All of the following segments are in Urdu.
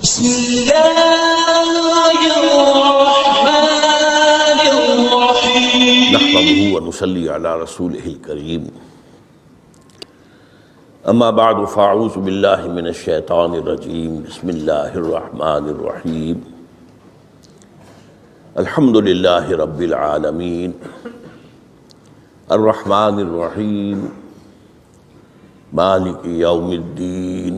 بسم الله الرحمن الرحيم نحمده ونصلي على رسوله الكريم اما بعد فاعوذ بالله من الشيطان الرجيم بسم الله الرحمن الرحيم الحمد لله رب العالمين الرحمن الرحيم مالك يوم الدين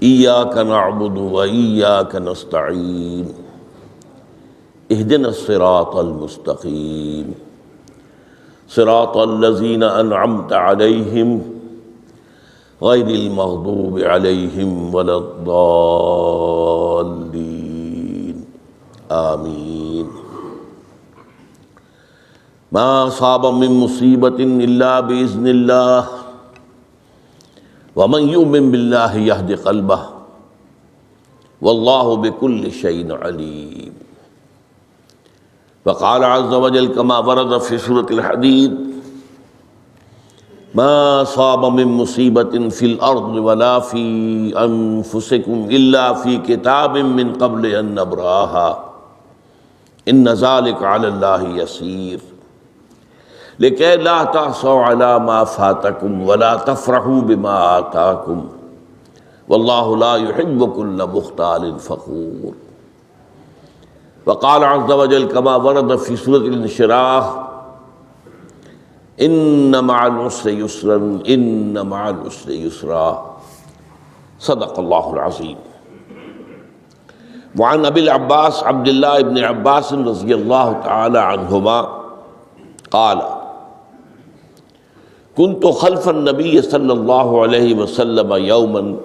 إياك نعبد وإياك نستعين اهدنا الصراط المستقيم صراط الذين أنعمت عليهم غير المغضوب عليهم ولا الضالين آمين ما أصاب من مصيبة إلا بإذن الله ومن يؤمن بالله يهد قلبه والله بكل شيء عليم وقال عز وجل كما ورد في سورة الحديد ما أصاب من مصيبة في الأرض ولا في أنفسكم إلا في كتاب من قبل أن نبرأها إن ذلك على الله يسير لكي لا تعصوا على ما فاتكم ولا تفرحوا بما آتاكم والله لا يحب كل مختال فخور وقال عز وجل كما ورد في سورة الانشراح إن مع العسر يسرا إن مع العسر يسرا صدق الله العظيم وعن أبي العباس عبد الله بن عباس رضي الله تعالى عنهما قال كنت خلف النبي صلى الله عليه وسلم يوما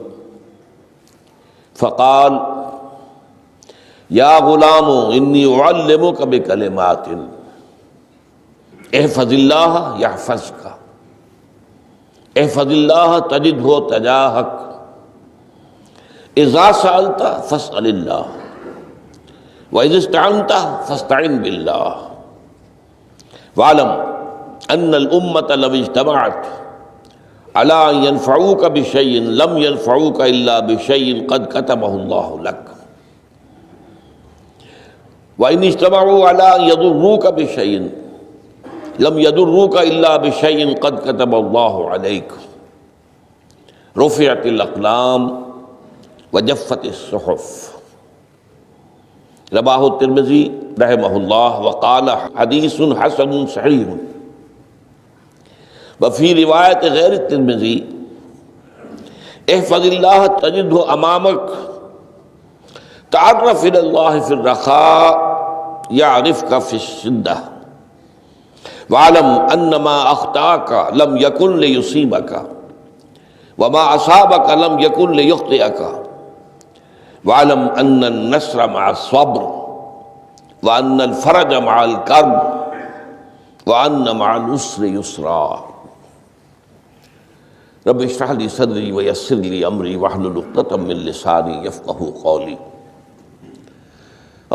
فقال يا غلام إني أعلمك بكلمات احفظ الله يحفظك احفظ الله تجده تجاهك إذا سألت فاسأل الله وإذا استعنت فاستعن بالله واعلم أن الأمة لو اجتمعت على أن ينفعوك بشيء لم ينفعوك إلا بشيء قد كتبه الله لك وإن اجتمعوا على أن يضروك بشيء لم يضروك إلا بشيء قد كتب الله عليك رفعت الأقلام وجفت الصحف رواه الترمذي رحمه الله وقال حديث حسن صحيح وفي رواية غير الترمذي احفظ الله تجده أمامك تعرف إلى الله في الرخاء يعرفك في الشدة واعلم أن ما أخطأك لم يكن ليصيبك وما أصابك لم يكن ليخطئك واعلم أن النصر مع الصبر وأن الفرج مع الكرب وأن مع العسر يسرا رب اشرح لي صدري ويسر لي امری واحلل عقدۃ من لسانی یفقہوا قولی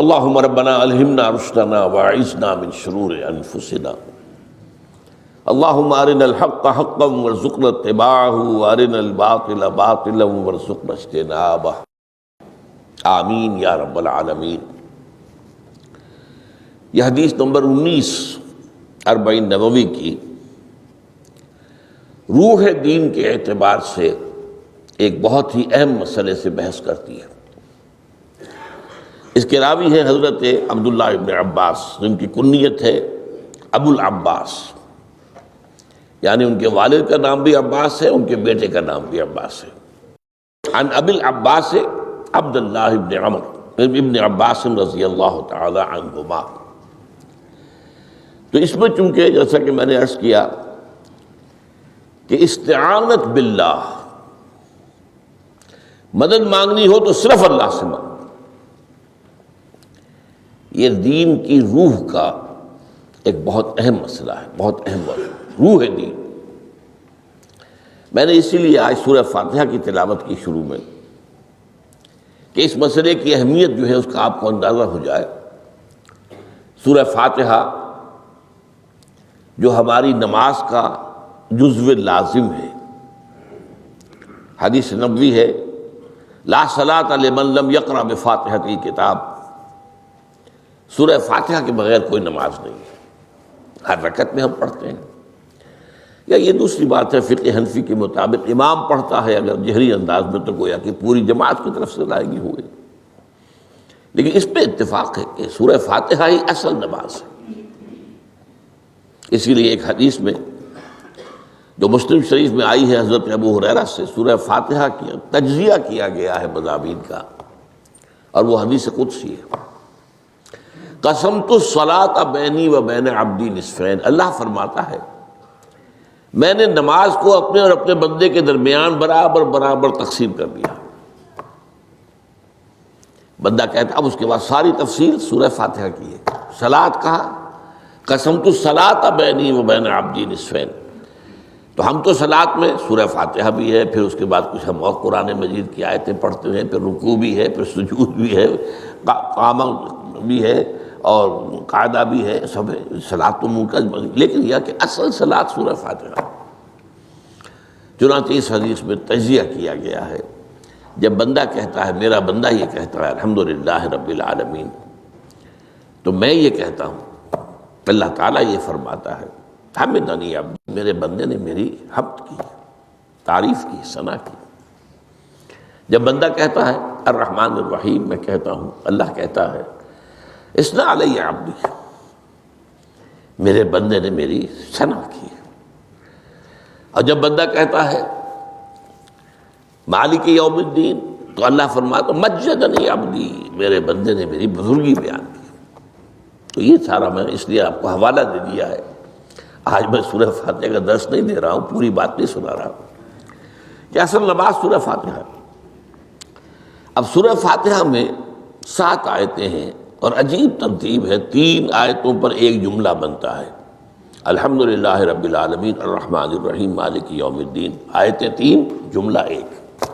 اللهم ربنا الہمنا رشدنا واعذنا من شرور انفسنا اللهم ارنا الحق حقا وارزقنا اتباعه وارنا الباطل باطلا وارزقنا اجتنابه آمین یا رب العالمین۔ یہ حدیث نمبر 19 40 نبوی کی روح دین کے اعتبار سے ایک بہت ہی اہم مسئلے سے بحث کرتی ہے۔ اس کے راوی ہے حضرت عبداللہ ابن عباس، جن کی کنیت ہے ابو العباس، یعنی ان کے والد کا نام بھی عباس ہے، ان کے بیٹے کا نام بھی عباس ہے۔ عن ابی العباس عبداللہ ابن عمر ابن عباس رضی اللہ تعالی عنہما۔ تو اس میں چونکہ جیسا کہ میں نے عرض کیا کہ استعانت باللہ، مدد مانگنی ہو تو صرف اللہ سے مانگ، یہ دین کی روح کا ایک بہت اہم مسئلہ ہے، بہت اہم موضوع، روح دین۔ میں نے اسی لیے آج سورہ فاتحہ کی تلاوت کی شروع میں کہ اس مسئلے کی اہمیت جو ہے اس کا آپ کو اندازہ ہو جائے۔ سورہ فاتحہ جو ہماری نماز کا جزو لازم ہے، حدیث نبوی ہے لا صلاۃ لمن لم یقرأ بفاتحۃ الکتاب، سورہ فاتحہ کے بغیر کوئی نماز نہیں ہے، ہر رکعت میں ہم پڑھتے ہیں۔ یا یہ دوسری بات ہے، فقہ حنفی کے مطابق امام پڑھتا ہے اگر جہری انداز میں تو گویا کہ پوری جماعت کی طرف سے ادائیگی ہوئے، لیکن اس پہ اتفاق ہے کہ سورہ فاتحہ ہی اصل نماز ہے۔ اسی لیے ایک حدیث میں جو مسلم شریف میں آئی ہے حضرت ابو ہریرہ سے، سورہ فاتحہ کی تجزیہ کیا گیا ہے مضامین کا، اور وہ حدیث قدسی ہے۔ قسمت الصلاۃ بینی و بین عبدی نصفین، اللہ فرماتا ہے میں نے نماز کو اپنے اور اپنے بندے کے درمیان برابر برابر تقسیم کر دیا۔ بندہ کہتا، اب اس کے بعد ساری تفصیل سورہ فاتحہ کی ہے۔ صلاۃ کہا، قسمت الصلاۃ بینی و بین عبدی نصفین، تو ہم تو صلاۃ میں سورہ فاتحہ بھی ہے، پھر اس کے بعد کچھ ہم اور قرآن مجید کی آیتیں پڑھتے ہیں، پھر رکوع بھی ہے، پھر سجود بھی ہے، قیام بھی ہے، اور قاعدہ بھی ہے، سب ہے۔ صلاۃ تو منہ کا، لیکن یہ کہ اصل صلاۃ سورہ فاتحہ۔ چنانچہ اس حدیث میں تجزیہ کیا گیا ہے، جب بندہ کہتا ہے، میرا بندہ یہ کہتا ہے الحمدللہ رب العالمین، تو میں یہ کہتا ہوں، اللہ تعالیٰ یہ فرماتا ہے حمدنی عبدی، میرے بندے نے میری حمد کی، تعریف کی، ثنا کی۔ جب بندہ کہتا ہے الرحمن الرحیم، میں کہتا ہوں، اللہ کہتا ہے اثنى علی عبدی، میرے بندے نے میری ثنا کی۔ اور جب بندہ کہتا ہے مالک یوم الدین، تو اللہ فرماتا مجدنی عبدی، میرے بندے نے میری بزرگی بیان کی۔ تو یہ سارا میں اس لیے آپ کو حوالہ دے دیا ہے، آج میں سورہ فاتحہ کا درس نہیں دے رہا ہوں، پوری بات نہیں سنا رہا ہوں، کہ اصل نماز سورہ فاتحہ۔ اب سورہ فاتحہ میں 7 آیتیں ہیں، اور عجیب ترتیب ہے، 3 آیتوں پر ایک جملہ بنتا ہے، الحمدللہ رب العالمین الرحمن الرحیم مالک یوم الدین، آیتیں 3 جملہ 1۔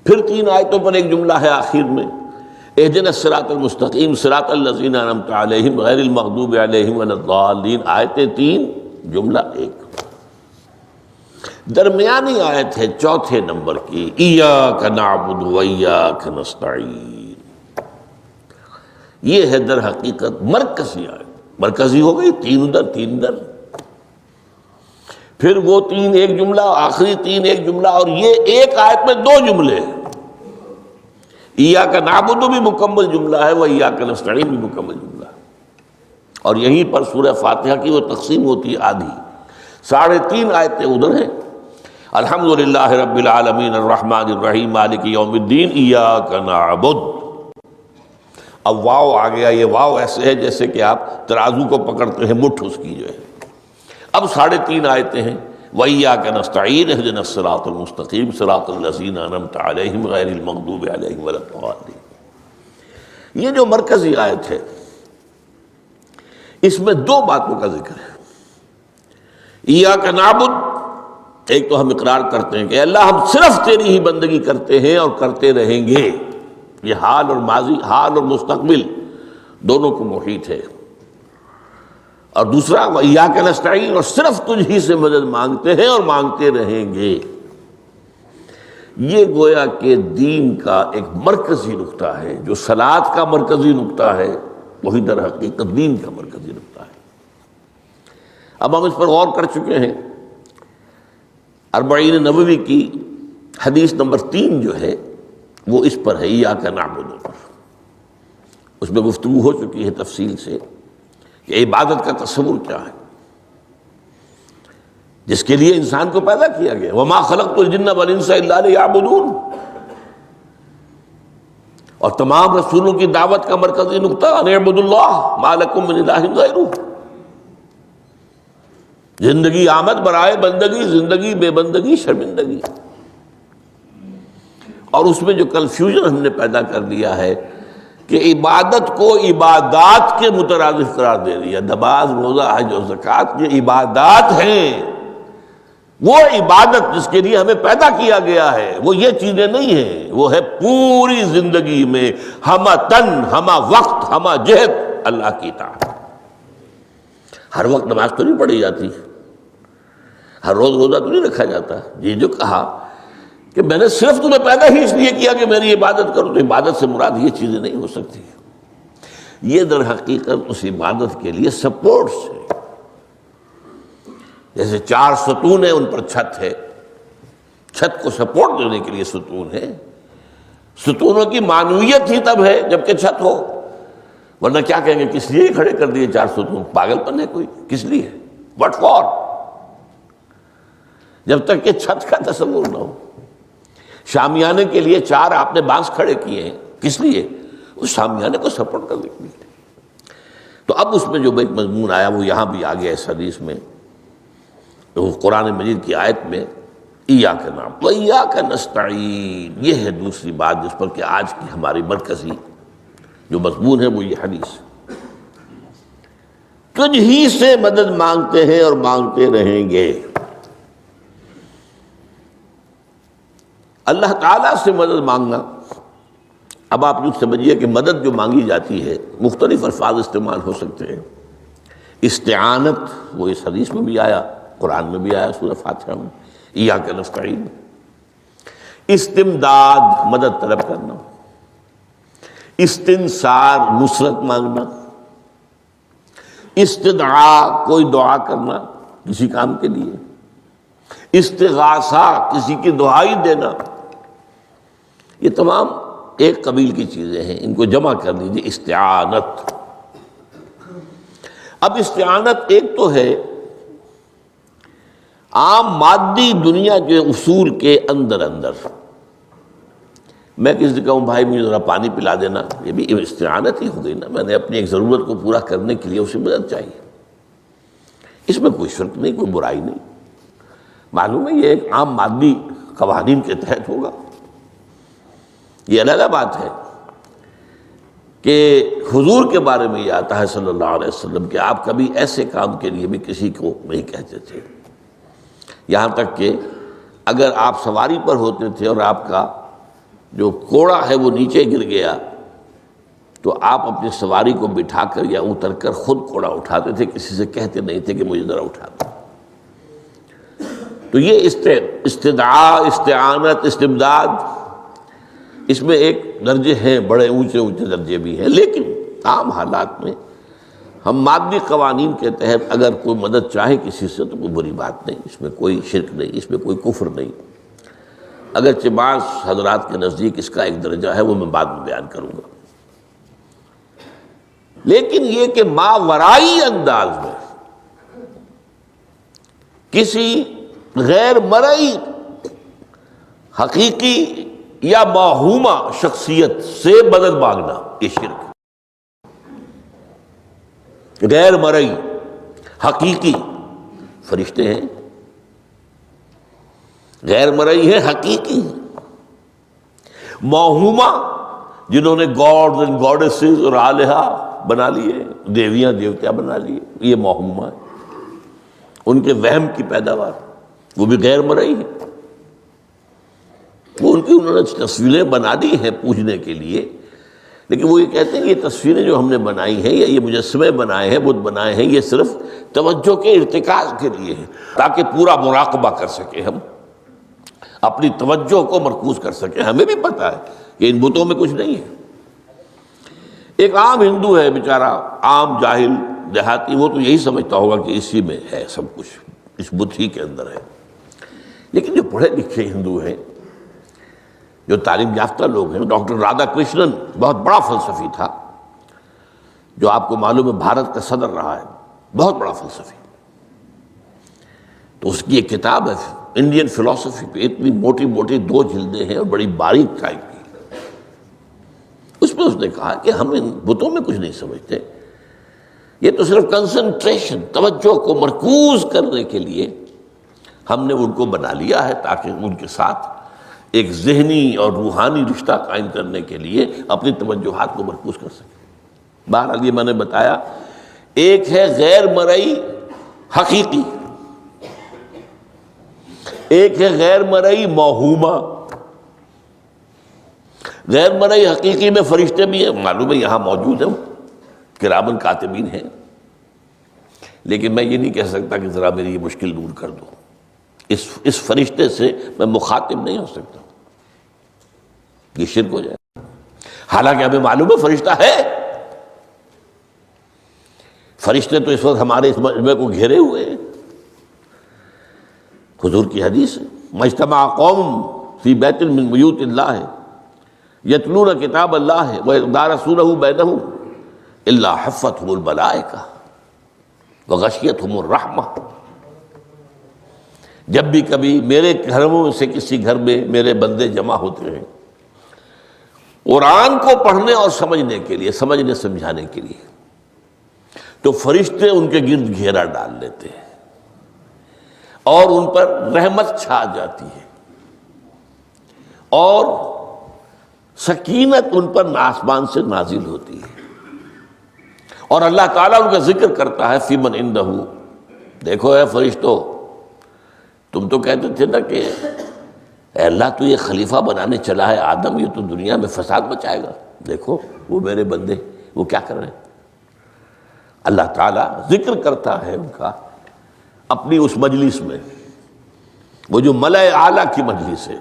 پھر 3 آیتوں پر ایک جملہ ہے آخر میں، اہدنا الصراط المستقیم صراط الذین انعمت علیہم غیر المغضوب علیہم ولا الضالین، آیتیں 3 جملہ 1۔ درمیانی آیت ہے 4 نمبر کی، ایاک نعبد و ایاک نستعین، یہ ہے در حقیقت مرکزی آیت، مرکزی ہو گئی، 3 ادھر 3 ادھر، پھر وہ 3 ایک جملہ، آخری 3 ایک جملہ، اور یہ ایک آیت میں 2 جملے ہیں۔ ایاک نعبد بھی مکمل جملہ ہے، و ایاک نستعین بھی مکمل جملہ ہے، اور یہیں پر سورہ فاتحہ کی وہ تقسیم ہوتی ہے آدھی، 3.5 آیتیں ادھر ہیں، الحمدللہ رب العالمین الرحمن الرحیم مالک یوم الدین ایاک نعبد۔ اب واو آ گیا، یہ واو ایسے ہے جیسے کہ آپ ترازو کو پکڑتے ہیں، مٹھ اس کی جو ہے۔ اب 3.5 آیتیں ہیں، وَإِيَّاكَ نَسْتَعِينُ اهْدِنَا الصِّرَاطَ الْمُسْتَقِيمَ صِرَاطَ الَّذِينَ أَنْعَمْتَ عَلَيْهِمْ غَيْرِ الْمَغْضُوبِ عَلَيْهِمْ وَلَا الضَّالِّينَ۔ یہ جو مرکزی آیت ہے، اس میں 2 باتوں کا ذکر ہے۔ ایاک نعبد، ایک تو ہم اقرار کرتے ہیں کہ اللہ ہم صرف تیری ہی بندگی کرتے ہیں اور کرتے رہیں گے، یہ حال اور ماضی، حال اور مستقبل دونوں کو محیط ہے۔ اور دوسرا وَإِيَّاكَ نَسْتَعِينُ، اور صرف تجھ ہی سے مدد مانگتے ہیں اور مانگتے رہیں گے۔ یہ گویا کہ دین کا ایک مرکزی نقطہ ہے، جو صلاۃ کا مرکزی نقطہ ہے، وہی در حقیقت دین کا مرکزی نقطہ ہے۔ اب ہم اس پر غور کر چکے ہیں، 40 نبوی کی حدیث نمبر 3 جو ہے وہ اس پر ہے، ایاک نعبد پر۔ اس میں گفتگو ہو چکی ہے تفصیل سے کہ عبادت کا تصور کیا ہے، جس کے لیے انسان کو پیدا کیا گیا، وما خلقت الجن والانس الا لیعبدون، اور تمام رسولوں کی دعوت کا مرکزی نقطہ ان اعبدوا اللہ ما لکم من الہ غیرہ، زندگی آمد برائے بندگی، زندگی بے بندگی شرمندگی۔ اور اس میں جو کنفیوژن ہم نے پیدا کر دیا ہے کہ عبادت کو عبادات کے مترادف قرار دے دیا، نماز روزہ حج اور زکوٰۃ یہ عبادات ہیں، وہ عبادت جس کے لیے ہمیں پیدا کیا گیا ہے وہ یہ چیزیں نہیں ہیں، وہ ہے پوری زندگی میں ہمہ تن ہمہ وقت ہمہ جہت اللہ کی اطاعت۔ ہر وقت نماز تو نہیں پڑھی جاتی، ہر روز روزہ تو نہیں رکھا جاتا، یہ جو کہا کہ میں نے صرف تمہیں پیدا ہی اس لیے کیا کہ میری عبادت کرو، تو عبادت سے مراد یہ چیزیں نہیں ہو سکتی. یہ در حقیقت اس عبادت کے لیے سپورٹس ہے. جیسے 4 ستون ہیں، ان پر چھت ہے، چھت کو سپورٹ دینے کے لیے ستون ہے. ستونوں کی معنویت ہی تب ہے جبکہ چھت ہو، ورنہ کیا کہیں گے کس لیے کھڑے کر دیے 4 ستون؟ پاگل پن ہے کوئی؟ کس لیے؟ What for? جب تک کہ چھت کا تصور نہ ہو. شامیانے کے لیے 4 آپ نے بانس کھڑے کیے ہیں، کس لیے؟ اس شامیانے کو سپورٹ کرنے کے لیے. تو اب اس میں جو ایک مضمون آیا وہ یہاں بھی آ گیا اس حدیث میں، تو قرآن مجید کی آیت میں ایاک نعبد و ایاک نستعین، یہ ہے دوسری بات جس پر کہ آج کی ہماری مرکزی جو مضمون ہے وہ یہ حدیث. تجھ ہی سے مدد مانگتے ہیں اور مانگتے رہیں گے. اللہ تعالیٰ سے مدد مانگنا، اب آپ یوں سمجھیے کہ مدد جو مانگی جاتی ہے مختلف الفاظ استعمال ہو سکتے ہیں. استعانت وہ اس حدیث میں بھی آیا، قرآن میں بھی آیا سورہ فاتحہ میں، ایاک نستعین. استمداد مدد طلب کرنا، استنصار نصرت مانگنا، استدعاء کوئی دعا کرنا کسی کام کے لیے، استغاثہ کسی کی دعائی دینا، یہ تمام ایک قبیل کی چیزیں ہیں. ان کو جمع کر لیجیے استعانت. اب استعانت ایک تو ہے عام مادی دنیا کے اصول کے اندر میں کسی سے کہوں بھائی مجھے ذرا پانی پلا دینا، یہ بھی استعانت ہی ہو گئی نا. میں نے اپنی ایک ضرورت کو پورا کرنے کے لیے اسے مدد چاہیے. اس میں کوئی شرک نہیں، کوئی برائی نہیں. معلوم ہے یہ ایک عام مادی قوانین کے تحت ہوگا. یہ علیحدہ بات ہے کہ حضور کے بارے میں یہ آتا ہے صلی اللہ علیہ وسلم کہ آپ کبھی ایسے کام کے لیے بھی کسی کو نہیں کہتے تھے. یہاں تک کہ اگر آپ سواری پر ہوتے تھے اور آپ کا جو کوڑا ہے وہ نیچے گر گیا تو آپ اپنی سواری کو بٹھا کر یا اتر کر خود کوڑا اٹھاتے تھے، کسی سے کہتے نہیں تھے کہ مجھے ذرا اٹھا دو. تو یہ استدعاء، استعانت، استمداد، اس میں ایک درجے ہیں، بڑے اونچے اونچے درجے بھی ہیں. لیکن عام حالات میں ہم مادی قوانین کے تحت اگر کوئی مدد چاہے کسی سے تو کوئی بری بات نہیں، اس میں کوئی شرک نہیں، اس میں کوئی کفر نہیں. اگرچہ بعض حضرات کے نزدیک اس کا ایک درجہ ہے، وہ میں بعد میں بیان کروں گا. لیکن یہ کہ ماورائی انداز میں کسی غیر مرئی حقیقی یا موہومہ شخصیت سے مدد مانگنا، یہ شرک. غیر مرئی حقیقی فرشتے ہیں، غیر مرئی ہے حقیقی. موہومہ جنہوں نے گاڈز اینڈ گاڈیسز اور آلہہ بنا لیے، دیویاں دیوتیا بنا لیے، یہ موہومہ ہے. ان کے وہم کی پیداوار، وہ بھی غیر مرئی ہے. وہ انہوں نے تصویریں بنا دی ہیں پوجنے کے لیے، لیکن وہ یہ کہتے ہیں کہ یہ تصویریں جو ہم نے بنائی ہیں یا یہ مجسمے بنائے ہیں، بت بنائے ہیں، یہ صرف توجہ کے ارتکاز کے لیے ہے تاکہ پورا مراقبہ کر سکیں، ہم اپنی توجہ کو مرکوز کر سکیں. ہمیں بھی پتہ ہے کہ ان بتوں میں کچھ نہیں ہے. ایک عام ہندو ہے بیچارہ، عام جاہل دیہاتی، وہ تو یہی سمجھتا ہوگا کہ اسی میں ہے سب کچھ، اس بت ہی کے اندر ہے. لیکن جو پڑھے لکھے ہندو ہیں، جو تعلیم یافتہ لوگ ہیں، ڈاکٹر رادھا کرشنن بہت بڑا فلسفی تھا، جو آپ کو معلوم ہے بھارت کا صدر رہا ہے، بہت بڑا فلسفی. تو اس کی ایک کتاب ہے انڈین فلسفی پہ، اتنی موٹی موٹی 2 جلدیں ہیں اور بڑی باریک ٹائپ کی. اس میں اس نے کہا کہ ہم ان بتوں میں کچھ نہیں سمجھتے، یہ تو صرف کنسنٹریشن، توجہ کو مرکوز کرنے کے لیے ہم نے ان کو بنا لیا ہے تاکہ ان کے ساتھ ایک ذہنی اور روحانی رشتہ قائم کرنے کے لیے اپنی توجہات کو مرکوز کر سکیں. بہرحال یہ میں نے بتایا، ایک ہے غیر مرئی حقیقی، ایک ہے غیر مرئی موہومہ. غیر مرئی حقیقی میں فرشتے بھی ہیں، معلوم ہے یہاں موجود ہیں، کرامن کاتبین ہیں، لیکن میں یہ نہیں کہہ سکتا کہ ذرا میری یہ مشکل دور کر دو. اس فرشتے سے میں مخاطب نہیں ہو سکتا، یہ شرک ہو جائے. حالانکہ ہمیں معلوم ہے فرشتہ ہے. فرشتے تو اس وقت ہمارے اس مجمع کو گھیرے ہوئے ہیں. حضور کی حدیث ہے، مجتمع قوم فی بیت من بیوت اللہ یتلون کتاب اللہ ویدارسونہ بینہم الا حفتہم الملائکہ وغشیتہم الرحمہ. جب بھی کبھی میرے گھروں میں سے کسی گھر میں میرے بندے جمع ہوتے ہیں قرآن کو پڑھنے اور سمجھنے کے لیے، سمجھنے سمجھانے کے لیے، تو فرشتے ان کے گرد گھیرا ڈال لیتے ہیں اور ان پر رحمت چھا جاتی ہے اور سکینت ان پر آسمان سے نازل ہوتی ہے. اور اللہ تعالیٰ ان کا ذکر کرتا ہے فی من عندہ. دیکھو اے فرشتو، تم تو کہتے تھے نا کہ اے اللہ تو یہ خلیفہ بنانے چلا ہے آدم، یہ تو دنیا میں فساد مچائے گا. دیکھو وہ میرے بندے وہ کیا کر رہے ہیں. اللہ تعالیٰ ذکر کرتا ہے ان کا اپنی اس مجلس میں، وہ جو ملأ اعلیٰ کی مجلس ہے،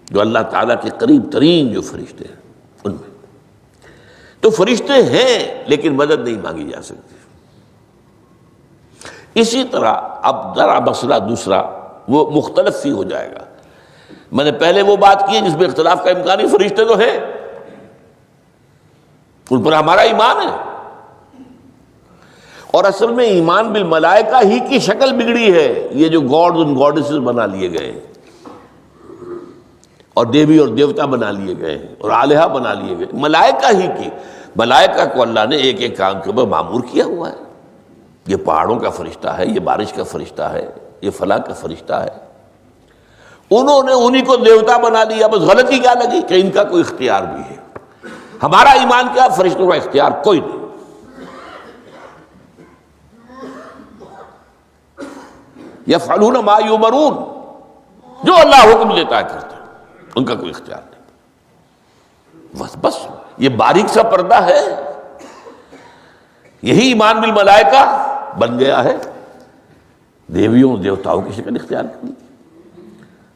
جو اللہ تعالیٰ کے قریب ترین جو فرشتے ہیں ان میں. تو فرشتے ہیں لیکن مدد نہیں مانگی جا سکتی. اسی طرح اب ذرا مسئلہ دوسرا وہ مختلف ہی ہو جائے گا. میں نے پہلے وہ بات کی ہے جس میں اختلاف کا امکان ہے. فرشتے تو ہیں، ان پر ہمارا ایمان ہے، اور اصل میں ایمان بالملائکہ ہی کی شکل بگڑی ہے. یہ جو گاڈز اور گاڈیسز بنا لیے گئے ہیں اور دیوی اور دیوتا بنا لیے گئے ہیں اور آلہہ بنا لیے گئے، ملائکہ ہی کی. ملائکہ کو اللہ نے ایک ایک کام کے اوپر معمور کیا ہوا ہے. یہ پہاڑوں کا فرشتہ ہے، یہ بارش کا فرشتہ ہے، یہ فلاں کا فرشتہ ہے. انہوں نے انہی کو دیوتا بنا لیا. بس غلطی کیا لگی کہ ان کا کوئی اختیار بھی ہے. ہمارا ایمان کیا؟ فرشتوں کا اختیار کوئی نہیں. یفعلون ما یؤمرون، جو اللہ حکم دیتا ہے کرتے ہیں، ان کا کوئی اختیار نہیں. بس یہ باریک سا پردہ ہے. یہی ایمان بالملائکہ بن گیا ہے. دیویوں دیوتاؤں کی شکل اختیار کرنی.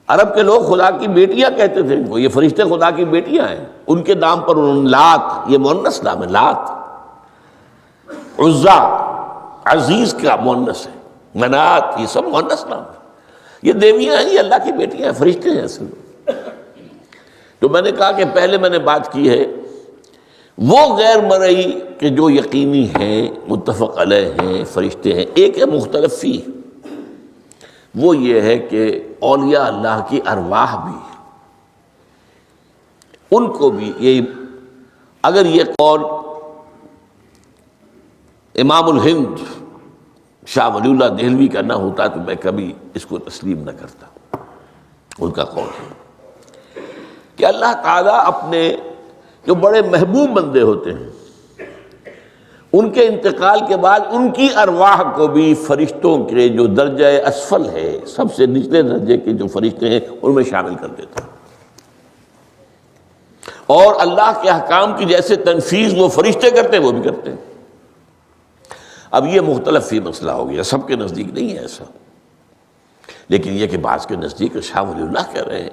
عرب کے لوگ خدا کی بیٹیاں کہتے تھے ان کو. یہ فرشتے خدا کی بیٹیاں ہیں. ان کے نام پر انہوں نے لات، یہ مؤنث نام ہے، لات. عزا عزیز کا مؤنث ہے، منات یہ سب مؤنث نام ہے. یہ دیویاں ہیں، یہ اللہ کی بیٹیاں ہیں، فرشتے ہیں اصل میں. تو میں نے کہا کہ پہلے میں نے بات کی ہے وہ غیر مرئی کہ جو یقینی ہیں، متفق علیہ ہیں، فرشتے ہیں. ایک ہے مختلف فی، وہ یہ ہے کہ اولیاء اللہ کی ارواح بھی، ان کو بھی یہ، اگر یہ قول امام الہند شاہ ولی اللہ دہلوی کا نہ ہوتا تو میں کبھی اس کو تسلیم نہ کرتا. ان کا قول ہے کہ اللہ تعالیٰ اپنے جو بڑے محبوب بندے ہوتے ہیں ان کے انتقال کے بعد ان کی ارواح کو بھی فرشتوں کے جو درجہ اسفل ہے، سب سے نچلے درجے کے جو فرشتے ہیں، ان میں شامل کر دیتا ہے. اور اللہ کے احکام کی جیسے تنفیذ وہ فرشتے کرتے ہیں وہ بھی کرتے ہیں. اب یہ مختلف ہی مسئلہ ہو گیا، سب کے نزدیک نہیں ہے ایسا. لیکن یہ کہ بعض کے نزدیک شاہ ولی اللہ کہہ رہے ہیں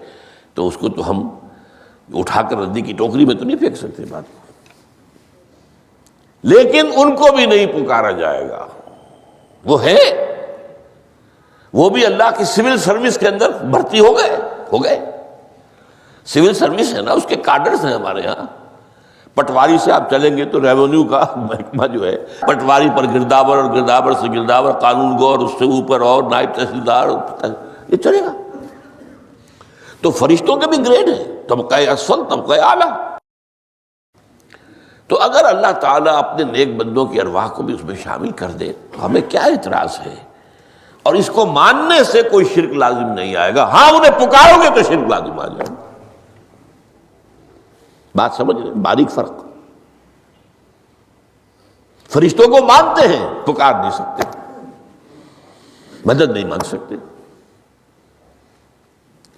تو اس کو تو ہم اٹھا کر ردی کی ٹوکری میں تو نہیں پھینک سکتے بات کو. لیکن ان کو بھی نہیں پکارا جائے گا. وہ ہے، وہ بھی اللہ کی سول سروس کے اندر بھرتی ہو گئے. سول سروس ہے نا، اس کے کارڈرز ہیں ہمارے ہاں. پٹواری سے آپ چلیں گے تو ریونیو کا محکمہ جو ہے، پٹواری پر گرداور اور گرداور سے گرداور، قانون گو اور اس سے اوپر اور نائب تحصیلدار، یہ چلے گا. تو فرشتوں کے بھی گریڈ ہیں، طبقہ اسفل، طبقہ اعلیٰ. تو اگر اللہ تعالیٰ اپنے نیک بندوں کی ارواح کو بھی اس میں شامل کر دے تو ہمیں کیا اعتراض ہے؟ اور اس کو ماننے سے کوئی شرک لازم نہیں آئے گا. ہاں انہیں پکارو گے تو شرک لازم آ جائے گا. بات سمجھ رہے؟ باریک فرق. فرشتوں کو مانتے ہیں، پکار نہیں سکتے، مدد نہیں مانگ سکتے.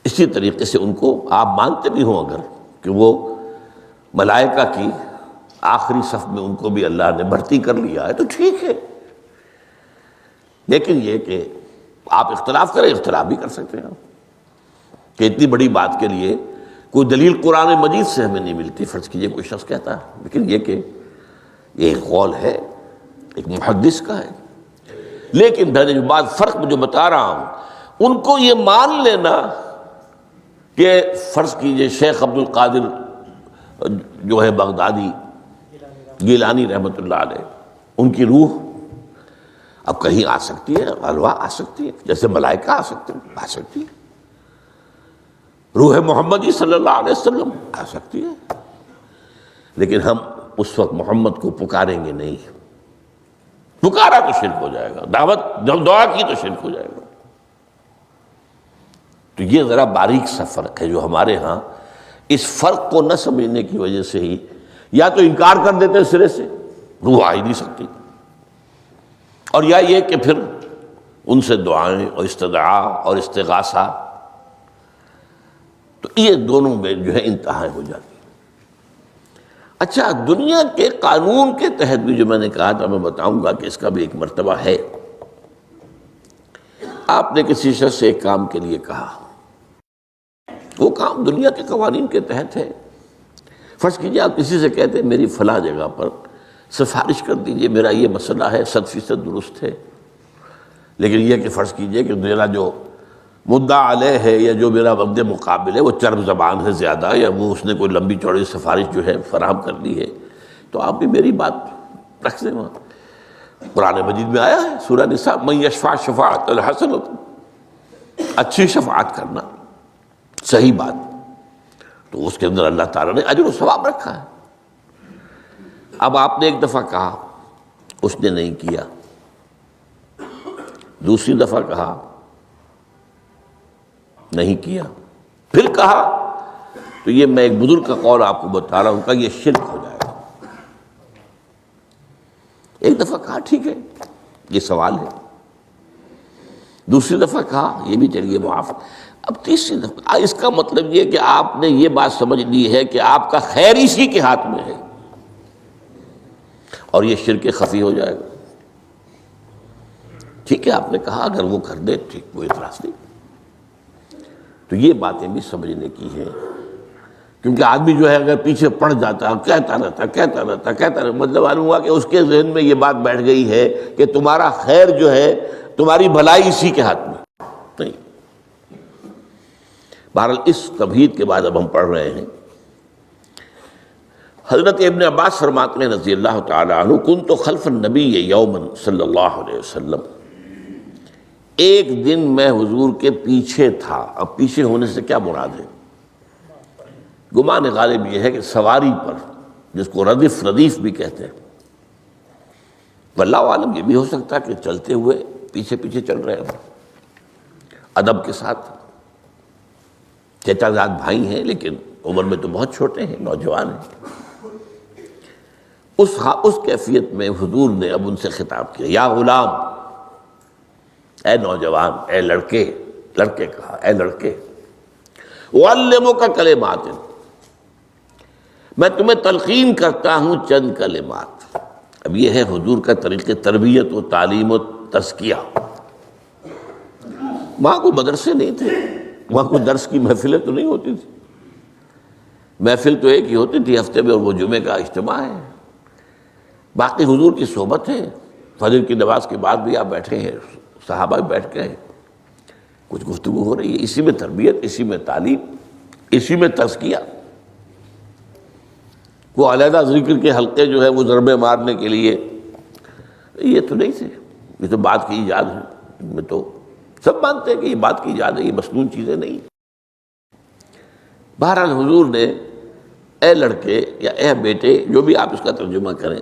اسی طریقے سے ان کو آپ مانتے بھی ہوں اگر کہ وہ ملائکہ کی آخری صف میں ان کو بھی اللہ نے بھرتی کر لیا ہے تو ٹھیک ہے. لیکن یہ کہ آپ اختلاف کریں، اختلاف بھی کر سکتے ہیں کہ اتنی بڑی بات کے لیے کوئی دلیل قرآن مجید سے ہمیں نہیں ملتی، فرض کیجئے کوئی شخص کہتا ہے، لیکن یہ کہ یہ ایک قول ہے، ایک محدث کا ہے، لیکن میں جو بات فرق جو بتا رہا ہوں ان کو یہ مان لینا کہ فرض کیجئے شیخ عبد القادر جو ہے بغدادی گیلانی رحمۃ اللہ علیہ، ان کی روح اب کہیں آ سکتی ہے، الوا آ سکتی ہے، جیسے ملائکہ آ سکتی ہے، روح محمدی صلی اللہ علیہ وسلم آ سکتی ہے، لیکن ہم اس وقت محمد کو پکاریں گے نہیں، پکارا تو شرک ہو جائے گا، دعوت جب دعا کی تو شرک ہو جائے گا۔ تو یہ ذرا باریک سا فرق ہے جو ہمارے ہاں اس فرق کو نہ سمجھنے کی وجہ سے ہی یا تو انکار کر دیتے سرے سے، روح آ ہی نہیں سکتی، اور یا یہ کہ پھر ان سے دعائیں اور استدعاء اور استغاثہ، تو یہ دونوں میں جو ہے انتہایں ہو جاتی ہیں۔ اچھا، دنیا کے قانون کے تحت بھی جو میں نے کہا تھا، میں بتاؤں گا کہ اس کا بھی ایک مرتبہ ہے۔ آپ نے کسی شخص سے ایک کام کے لیے کہا، وہ کام دنیا کے قوانین کے تحت ہے، فرض کیجئے آپ کسی سے کہتے ہیں میری فلاں جگہ پر سفارش کر دیجئے، میرا یہ مسئلہ ہے، 100% درست ہے، لیکن یہ کہ فرض کیجئے کہ میرا جو مدعا علیہ ہے یا جو میرا مد مقابل ہے وہ چرب زبان ہے زیادہ، یا وہ اس نے کوئی لمبی چوڑی سفارش جو ہے فراہم کر دی ہے، تو آپ بھی میری بات رکھ دیں وہاں۔ قرآن مجید میں آیا ہے سورہ نساء، من یشفع شفاعۃ الحسنۃ، اچھی شفاعت کرنا، صحیح بات، تو اس کے اندر اللہ تعالیٰ نے اجر و ثواب رکھا ہے۔ اب آپ نے ایک دفعہ کہا، اس نے نہیں کیا، دوسری دفعہ کہا، نہیں کیا، پھر کہا، تو یہ میں ایک بزرگ کا قول آپ کو بتا رہا ہوں کہ یہ شرک ہو جائے گا۔ ایک دفعہ کہا ٹھیک ہے یہ سوال ہے، دوسری دفعہ کہا یہ بھی چلیے معاف، اب تیسری دفعہ، اس کا مطلب یہ کہ آپ نے یہ بات سمجھ لی ہے کہ آپ کا خیر اسی کے ہاتھ میں ہے، اور یہ شرک خفی ہو جائے گا۔ ٹھیک ہے، آپ نے کہا اگر وہ کر دے ٹھیک، کوئی اعتراض نہیں۔ تو یہ باتیں بھی سمجھنے کی ہیں، کیونکہ آدمی جو ہے اگر پیچھے پڑ جاتا کہتا رہتا، مطلب معلوم ہوا کہ اس کے ذہن میں یہ بات بیٹھ گئی ہے کہ تمہارا خیر جو ہے، تمہاری بھلائی اسی کے ہاتھ میں نہیں۔ بہرحال اس تمہید کے بعد اب ہم پڑھ رہے ہیں، حضرت ابن عباس فرماتے ہیں رضی اللہ تعالی عنہ، کنت خلف النبی یوما صلی اللہ علیہ وسلم، ایک دن میں حضور کے پیچھے تھا۔ اب پیچھے ہونے سے کیا مراد ہے؟ گمان غالب یہ ہے کہ سواری پر، جس کو ردیف بھی کہتے ہیں، واللہ عالم یہ بھی ہو سکتا ہے کہ چلتے ہوئے پیچھے پیچھے چل رہے ہیں، ادب کے ساتھ، چچا زاد بھائی ہیں لیکن عمر میں تو بہت چھوٹے ہیں، نوجوان ہیں۔ اس کیفیت میں حضور نے اب ان سے خطاب کیا، یا غلام، اے نوجوان، اے لڑکے کہا، اے لڑکے، اعلمک کلمات، میں تمہیں تلقین کرتا ہوں چند کلمات۔ اب یہ ہے حضور کا طریقہ تربیت و تعلیم و تزکیہ۔ وہاں کوئی مدرسے نہیں تھے، وہاں کوئی درس کی محفلیں تو نہیں ہوتی تھی، محفل تو ایک ہی ہوتی تھی ہفتے میں، اور وہ جمعے کا اجتماع ہے، باقی حضور کی صحبت ہے، فجر کی نماز کے بعد بھی آپ بیٹھے ہیں، صحابہ بھی بیٹھ گئے، کچھ گفتگو ہو رہی ہے، اسی میں تربیت، اسی میں تعلیم، اسی میں تزکیہ۔ وہ علیحدہ ذکر کے حلقے جو ہے وہ ضربے مارنے کے لیے یہ تو نہیں تھے، یہ تو بات کی ایجاد ہے، ان میں تو سب مانتے ہیں کہ یہ بات کی ایجاد ہے، یہ مصنون چیزیں نہیں۔ بہرحال حضور نے اے لڑکے یا اے بیٹے، جو بھی آپ اس کا ترجمہ کریں،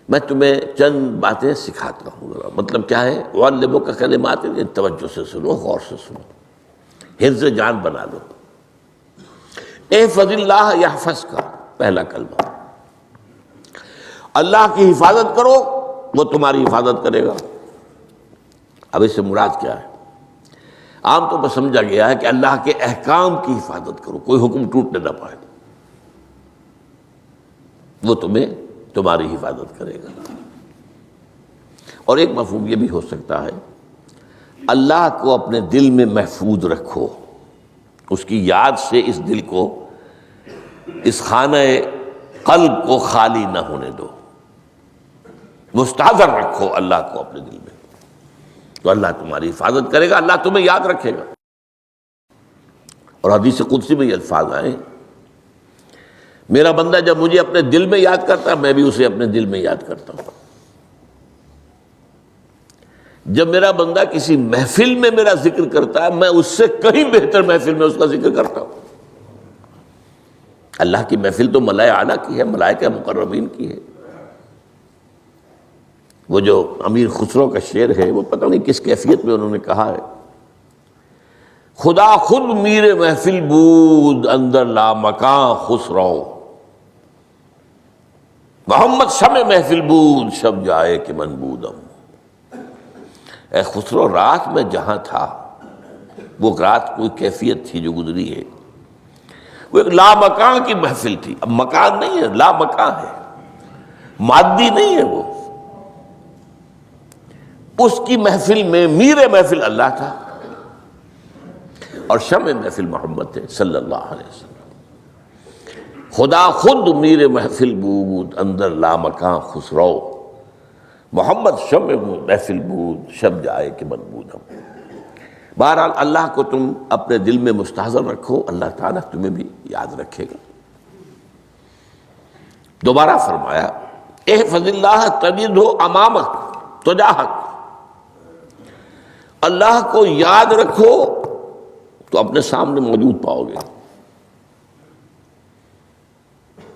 میں تمہیں چند باتیں سکھاتا ہوں، مطلب کیا ہے، وَعَلِّمُكَ كَلِمَاتٍ، توجہ سے سنو، غور سے سنو، حفظ جان بنا لو۔ احفظ اللہ یحفظک، پہلا کلمہ، اللہ کی حفاظت کرو وہ تمہاری حفاظت کرے گا۔ اب اس سے مراد کیا ہے؟ عام طور پر سمجھا گیا ہے کہ اللہ کے احکام کی حفاظت کرو، کوئی حکم ٹوٹنے نہ پائے، وہ تمہاری حفاظت کرے گا۔ اور ایک مفہوم یہ بھی ہو سکتا ہے اللہ کو اپنے دل میں محفوظ رکھو، اس کی یاد سے اس دل کو، اس خانہ قلب کو خالی نہ ہونے دو، مستحضر رکھو اللہ کو اپنے دل میں، تو اللہ تمہاری حفاظت کرے گا، اللہ تمہیں یاد رکھے گا۔ اور حدیث قدسی میں یہ الفاظ آئے، میرا بندہ جب مجھے اپنے دل میں یاد کرتا ہے میں بھی اسے اپنے دل میں یاد کرتا ہوں۔ جب میرا بندہ کسی محفل میں میرا ذکر کرتا ہے میں اس سے کہیں بہتر محفل میں اس کا ذکر کرتا ہوں۔ اللہ کی محفل تو ملائے اعلیٰ کی ہے، ملائکہ مقربین کی ہے۔ وہ جو امیر خسرو کا شعر ہے وہ پتہ نہیں کس کیفیت میں انہوں نے کہا ہے، خدا خود میر محفل بود اندر لامکاں خسرو، محمد شمع محفل بود شب جائے کہ من بودم۔ اے خسرو، رات میں جہاں تھا وہ رات کوئی کیفیت تھی جو گزری ہے، وہ ایک لامکاں کی محفل تھی۔ اب مکان نہیں ہے، لامکاں ہے، مادی نہیں ہے وہ۔ اس کی محفل میں میر محفل اللہ تھا اور شمع محفل محمد تھے صلی اللہ علیہ وسلم۔ خدا خود میر محفل بود اندر لامکاں خسرو، محمد شمع محفل بود شب جائے کہ من بودم۔ بہرحال اللہ کو تم اپنے دل میں مستحضر رکھو، اللہ تعالیٰ تمہیں بھی یاد رکھے گا۔ دوبارہ فرمایا احفظ اللہ تجدہ امامک تجاہک، اللہ کو یاد رکھو تو اپنے سامنے موجود پاؤ گے،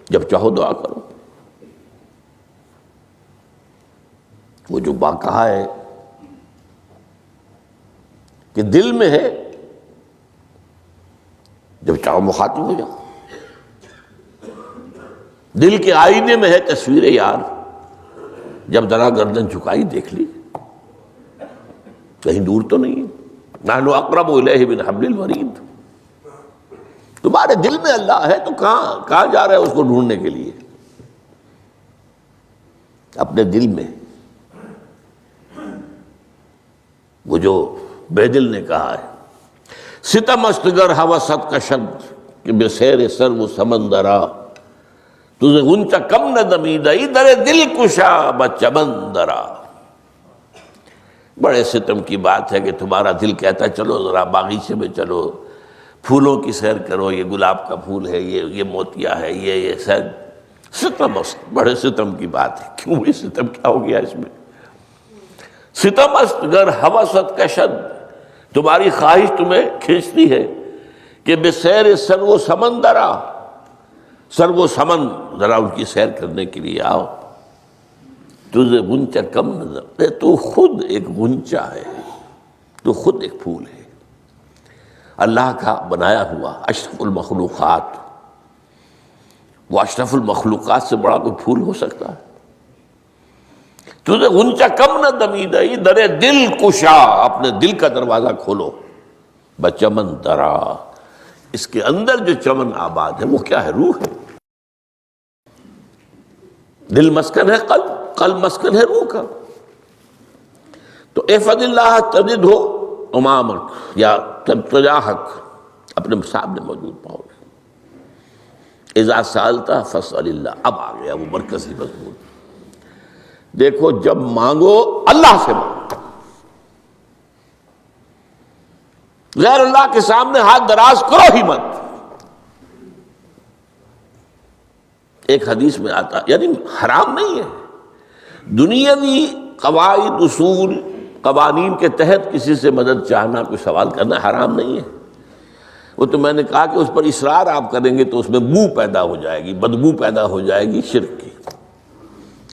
جب چاہو دعا کرو۔ وہ جو بات کہا ہے کہ دل میں ہے، جب چاہو مخاطب ہو جاؤ۔ دل کے آئینے میں ہے تصویر یار، جب ذرا گردن جھکائی دیکھ لی، کہیں دور تو نہیں ہے۔ نحن اقرب الیہ من حبل الورید، تمہارے دل میں اللہ ہے تو کہاں جا رہے ہیں اس کو ڈھونڈنے کے لیے؟ اپنے دل میں۔ وہ جو بے دل نے کہا ہے ستم است گر ہوست کشد کہ بے سیر سر و سمندرا، تجھے غنچہ کم نہ دمیدئی در دل کشا بچمندرا۔ بڑے ستم کی بات ہے کہ تمہارا دل کہتا ہے چلو ذرا باغیچے میں چلو، پھولوں کی سیر کرو، یہ گلاب کا پھول ہے، یہ موتیا ہے، یہ سیر۔ ستم است، بڑے ستم کی بات ہے۔ کیوں یہ ستم کیا ہو گیا اس میں؟ ستم است گر ہوست کشد، تمہاری خواہش تمہیں کھینچتی ہے کہ بے سیر سر و سمندرا، سر و سمن ذرا ان کی سیر کرنے کے لیے آؤ۔ تجھے غنچہ کم نظر، تو خود ایک غنچہ ہے، تو خود ایک پھول ہے، اللہ کا بنایا ہوا اشرف المخلوقات۔ وہ اشرف المخلوقات سے بڑا کوئی پھول ہو سکتا ہے؟ تجھے غنچہ کم نہ دمیدئی در دل کشا، اپنے دل کا دروازہ کھولو، بچمن درا، اس کے اندر جو چمن آباد ہے وہ کیا ہے؟ روح ہے۔ دل مسکن ہے قلب، قلب مسکن ہے روح کا۔ تو احفظ اللہ تجدہ امامک یا تجاہک، اپنے سامنے موجود پاؤ گے۔ اذا سألت فاسأل اللہ، اب آ گیا وہ مرکزی مضمون۔ دیکھو جب مانگو اللہ سے مانگو، غیر اللہ کے سامنے ہاتھ دراز کرو ہی مت۔ ایک حدیث میں آتا، یعنی حرام نہیں ہے، دنیاوی قواعد اصول قوانین کے تحت کسی سے مدد چاہنا، کوئی سوال کرنا حرام نہیں ہے۔ وہ تو میں نے کہا کہ اس پر اصرار آپ کریں گے تو اس میں بو پیدا ہو جائے گی، بدبو پیدا ہو جائے گی شرک کی،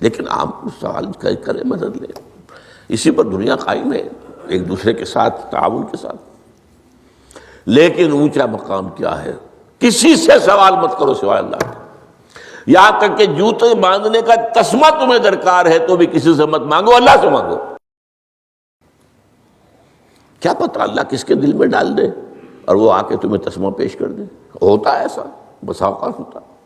لیکن آپ سوال کریں، مدد لیں، اسی پر دنیا قائم ہے، ایک دوسرے کے ساتھ تعاون کے ساتھ۔ لیکن اونچا مقام کیا ہے؟ کسی سے سوال مت کرو سوائے اللہ کے، یہاں تک کہ جوتے باندھنے کا تسمہ تمہیں درکار ہے تو بھی کسی سے مت مانگو، اللہ سے مانگو۔ کیا پتہ اللہ کس کے دل میں ڈال دے اور وہ آ کے تمہیں تسمہ پیش کر دے۔ ہوتا ہے ایسا، بسا اوقات ہوتا ہے۔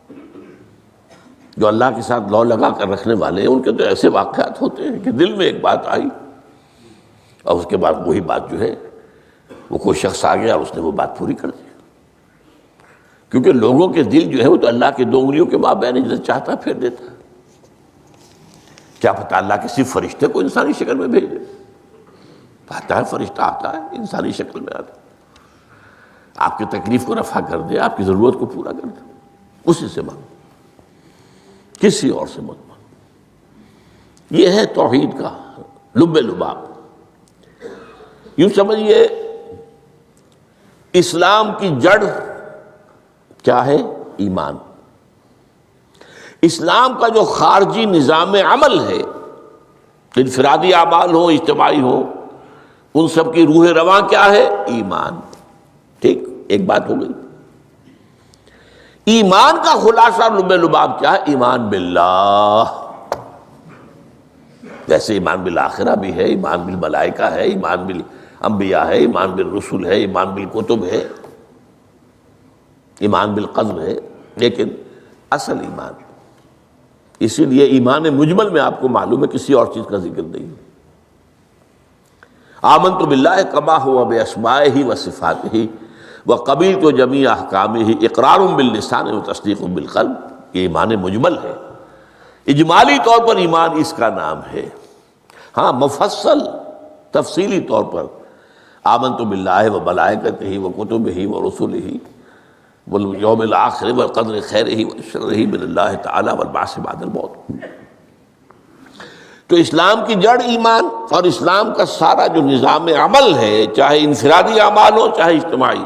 جو اللہ کے ساتھ لو لگا کر رکھنے والے ہیں ان کے تو ایسے واقعات ہوتے ہیں کہ دل میں ایک بات آئی اور اس کے بعد وہی بات جو ہے وہ کوئی شخص آ گیا اور اس نے وہ بات پوری کر دی، کیونکہ لوگوں کے دل جو ہے وہ تو اللہ کے دو انگلیوں کے مابین جسے چاہتا پھیر دیتا ہے۔ کیا پتہ اللہ کسی فرشتے کو انسانی شکل میں بھیج دے، آتا ہے فرشتہ، آتا ہے انسانی شکل میں، آتا ہے آپ کی تکلیف کو رفع کر دے، آپ کی ضرورت کو پورا کر دے، اسی سے مانگو، کسی اور سے مت مانگو۔ یہ ہے توحید کا لب لباب۔ یوں سمجھیے اسلام کی جڑ کیا ہے؟ ایمان۔ اسلام کا جو خارجی نظام عمل ہے، انفرادی اعمال ہو، اجتماعی ہو، ان سب کی روح رواں کیا ہے؟ ایمان۔ ٹھیک، ایک بات ہو گئی۔ ایمان کا خلاصہ لب لباب کیا ہے؟ ایمان باللہ۔ جیسے ایمان بالآخرہ بھی ہے، ایمان بالملائکہ ہے، ایمان بالانبیاء ہے، ایمان بالرسل ہے، ایمان بالکتب ہے، ایمان بالقدر ہے، لیکن اصل ایمان، اسی لیے ایمان مجمل میں آپ کو معلوم ہے کسی اور چیز کا ذکر نہیں۔ آمنت باللہ کما ہوا باسمائہ وصفاتہ وقبلت جمیع احکامہ اقرار باللسان وتصدیق بالقلب۔ یہ ایمان مجمل ہے، اجمالی طور پر ایمان اس کا نام ہے۔ ہاں مفصل تفصیلی طور پر آمنت باللہ وملائکتہ وکتبہ ورسلہ والیوم الآخر والقدر خیرہ وشرہ من اللہ تعالی والبعث بعد الموت۔ تو اسلام کی جڑ ایمان، اور اسلام کا سارا جو نظام عمل ہے، چاہے انفرادی اعمال ہو چاہے اجتماعی،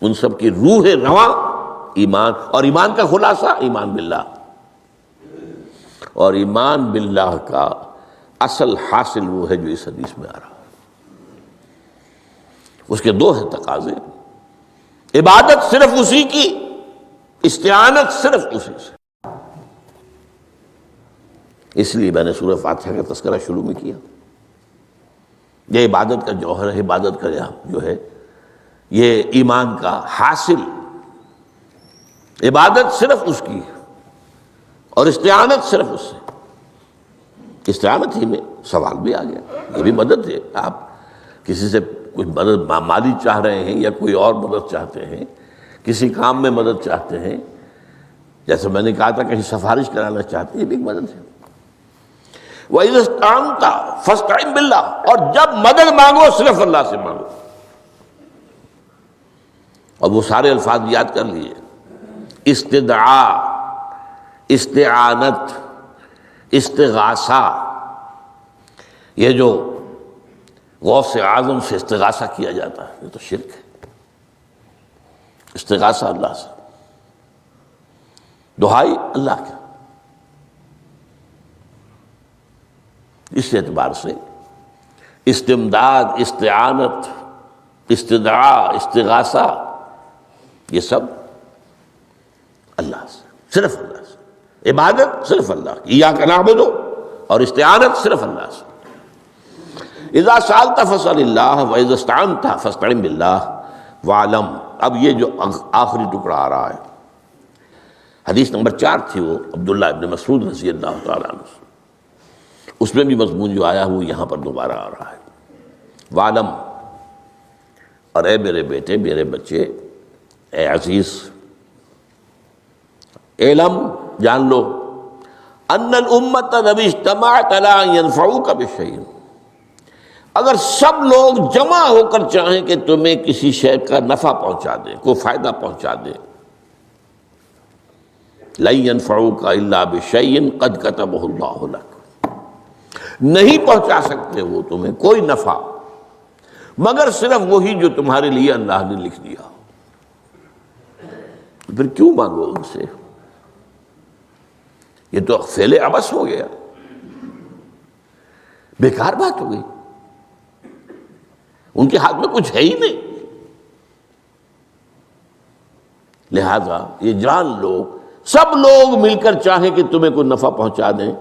ان سب کی روح رواں ایمان، اور ایمان کا خلاصہ ایمان باللہ۔ اور ایمان باللہ کا اصل حاصل وہ ہے جو اس حدیث میں آ رہا ہے۔ اس کے دو ہیں تقاضے، عبادت صرف اسی کی، استعانت صرف اسی سے۔ اس لیے میں نے سورہ فاتحہ کا تذکرہ شروع میں کیا۔ یہ عبادت کا جوہر ہے، عبادت کا جو ہے یہ ایمان کا حاصل، عبادت صرف اس کی اور استعانت صرف اس سے۔ استعانت ہی میں سوال بھی آ گیا، یہ بھی مدد ہے۔ آپ کسی سے کچھ مدد مالی چاہ رہے ہیں یا کوئی اور مدد چاہتے ہیں، کسی کام میں مدد چاہتے ہیں، جیسے میں نے کہا تھا کہیں سفارش کرانا چاہتے ہیں، یہ بھی ایک مدد ہے۔ وَإِذَا اسْتَعَنْتَ فَاسْتَعِنْ بِاللَّهِ، اور جب مدد مانگو صرف اللہ سے مانگو۔ اور وہ سارے الفاظ یاد کر لیے، استدعاء، استعانت، استغاثہ۔ یہ جو غوث اعظم سے استغاثہ کیا جاتا ہے یہ تو شرک ہے۔ استغاثہ اللہ سے، دعائی اللہ کی۔ اس اعتبار سے استمداد، استعانت، استدعاء، استغاثہ، یہ سب اللہ سے، صرف اللہ سے۔ عبادت صرف اللہ کی، ایاک نعبد، اور استعانت صرف اللہ سے۔ اذا سألت فاسأل اللہ واذا استعنت فاستعن باللہ واعلم۔ اب یہ جو آخری ٹکڑا آ رہا ہے، حدیث نمبر 4 تھی وہ عبداللہ ابن مسعود رضی اللہ تعالیٰ عنہ سے، اس میں بھی مضمون جو آیا وہ یہاں پر دوبارہ آ رہا ہے۔ وعلم، اور اے میرے بیٹے، میرے بچے، اے عزیز، علم، جان لو، ان الامت لو اجتمعت علی ان ينفعوک بشیء، اگر سب لوگ جمع ہو کر چاہیں کہ تمہیں کسی شے کا نفع پہنچا دیں، کوئی فائدہ پہنچا دیں، لن ينفعوک الا بشیء قد کتبہ اللہ لک، نہیں پہنچا سکتے وہ تمہیں کوئی نفع مگر صرف وہی جو تمہارے لیے اللہ نے لکھ دیا۔ پھر کیوں مانگو ان سے؟ یہ تو فعل عبث ہو گیا، بیکار بات ہو گئی، ان کے ہاتھ میں کچھ ہے ہی نہیں۔ لہذا یہ جان لو، سب لوگ مل کر چاہیں کہ تمہیں کوئی نفع پہنچا دیں،